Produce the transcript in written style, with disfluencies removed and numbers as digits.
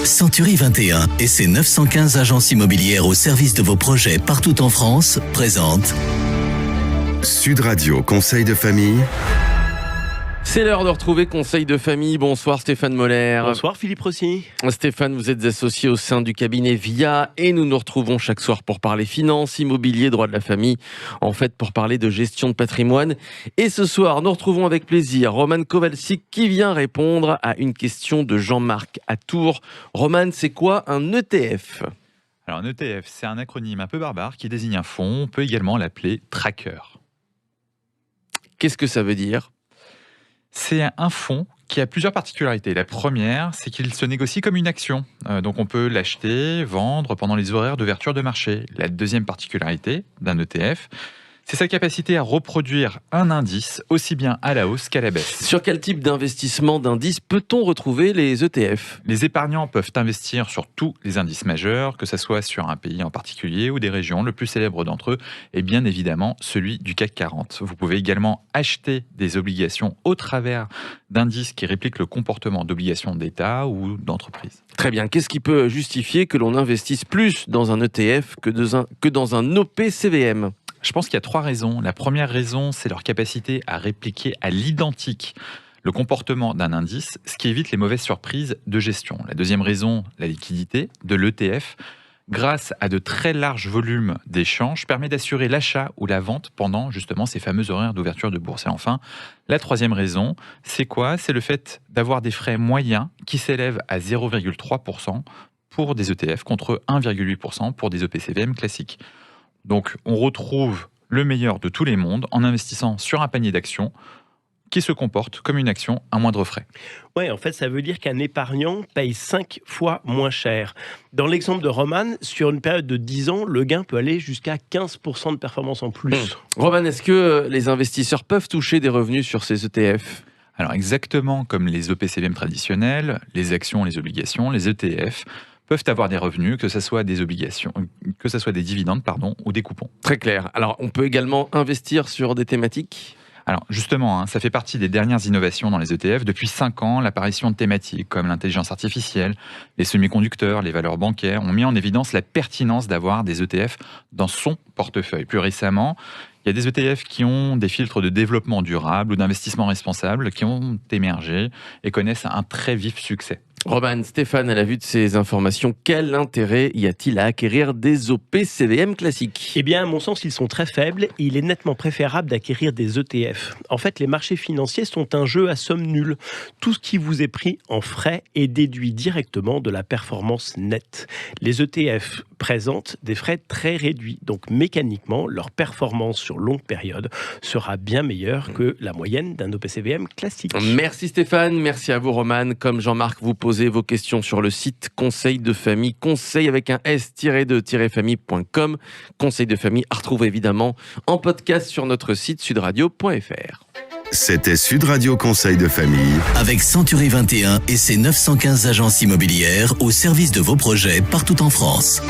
Century 21 et ses 915 agences immobilières au service de vos projets partout en France présentent Sud Radio Conseil de famille. C'est l'heure de retrouver Conseil de famille. Bonsoir Stéphane Moller. Bonsoir Philippe Rossi. Stéphane, vous êtes associé au sein du cabinet VIA et nous nous retrouvons chaque soir pour parler finances, immobilier, droit de la famille, en fait pour parler de gestion de patrimoine. Et ce soir, nous retrouvons avec plaisir Roman Kowalczyk qui vient répondre à une question de Jean-Marc à Tours. Roman, c'est quoi un ETF ? Alors un ETF, c'est un acronyme un peu barbare qui désigne un fonds. On peut également l'appeler tracker. Qu'est-ce que ça veut dire ? C'est un fonds qui a plusieurs particularités. La première, c'est qu'il se négocie comme une action. Donc on peut l'acheter, vendre pendant les horaires d'ouverture de marché. La deuxième particularité d'un ETF, c'est sa capacité à reproduire un indice aussi bien à la hausse qu'à la baisse. Sur quel type d'investissement d'indices peut-on retrouver les ETF ? Les épargnants peuvent investir sur tous les indices majeurs, que ce soit sur un pays en particulier ou des régions. Le plus célèbre d'entre eux est bien évidemment celui du CAC 40. Vous pouvez également acheter des obligations au travers d'indices qui répliquent le comportement d'obligations d'État ou d'entreprise. Très bien. Qu'est-ce qui peut justifier que l'on investisse plus dans un ETF que dans un OPCVM ? Je pense qu'il y a 3 raisons. La première raison, c'est leur capacité à répliquer à l'identique le comportement d'un indice, ce qui évite les mauvaises surprises de gestion. La deuxième raison, la liquidité de l'ETF, grâce à de très larges volumes d'échanges, permet d'assurer l'achat ou la vente pendant justement ces fameux horaires d'ouverture de bourse. Et enfin, la troisième raison, c'est quoi ? C'est le fait d'avoir des frais moyens qui s'élèvent à 0,3% pour des ETF contre 1,8% pour des OPCVM classiques. Donc, on retrouve le meilleur de tous les mondes en investissant sur un panier d'actions qui se comporte comme une action à moindre frais. Ouais, en fait, ça veut dire qu'un épargnant paye 5 fois moins cher. Dans l'exemple de Roman, sur une période de 10 ans, le gain peut aller jusqu'à 15% de performance en plus. Roman, est-ce que les investisseurs peuvent toucher des revenus sur ces ETF ? Alors, exactement comme les OPCVM traditionnels, les actions, les obligations, les ETF peuvent avoir des revenus, que ce soit des obligations, que ce soit des dividendes, ou des coupons. Très clair. Alors, on peut également investir sur des thématiques ? Alors justement, ça fait partie des dernières innovations dans les ETF. Depuis 5 ans, l'apparition de thématiques comme l'intelligence artificielle, les semi-conducteurs, les valeurs bancaires ont mis en évidence la pertinence d'avoir des ETF dans son portefeuille. Plus récemment, il y a des ETF qui ont des filtres de développement durable ou d'investissement responsable qui ont émergé et connaissent un très vif succès. Roman, Stéphane, à la vue de ces informations, quel intérêt y a-t-il à acquérir des OPCVM classiques ? Eh bien, à mon sens, ils sont très faibles et il est nettement préférable d'acquérir des ETF. En fait, les marchés financiers sont un jeu à somme nulle. Tout ce qui vous est pris en frais est déduit directement de la performance nette. Les ETF présentent des frais très réduits, donc mécaniquement, leur performance sur longue période sera bien meilleure que la moyenne d'un OPCVM classique. Merci Stéphane, merci à vous Roman. Comme Jean-Marc, vous posez vos questions sur le site Conseil de famille, conseil avec un s-de-famille.com. Conseil de famille à retrouver évidemment en podcast sur notre site sudradio.fr. C'était Sud Radio Conseil de famille. avec Century 21 et ses 915 agences immobilières au service de vos projets partout en France.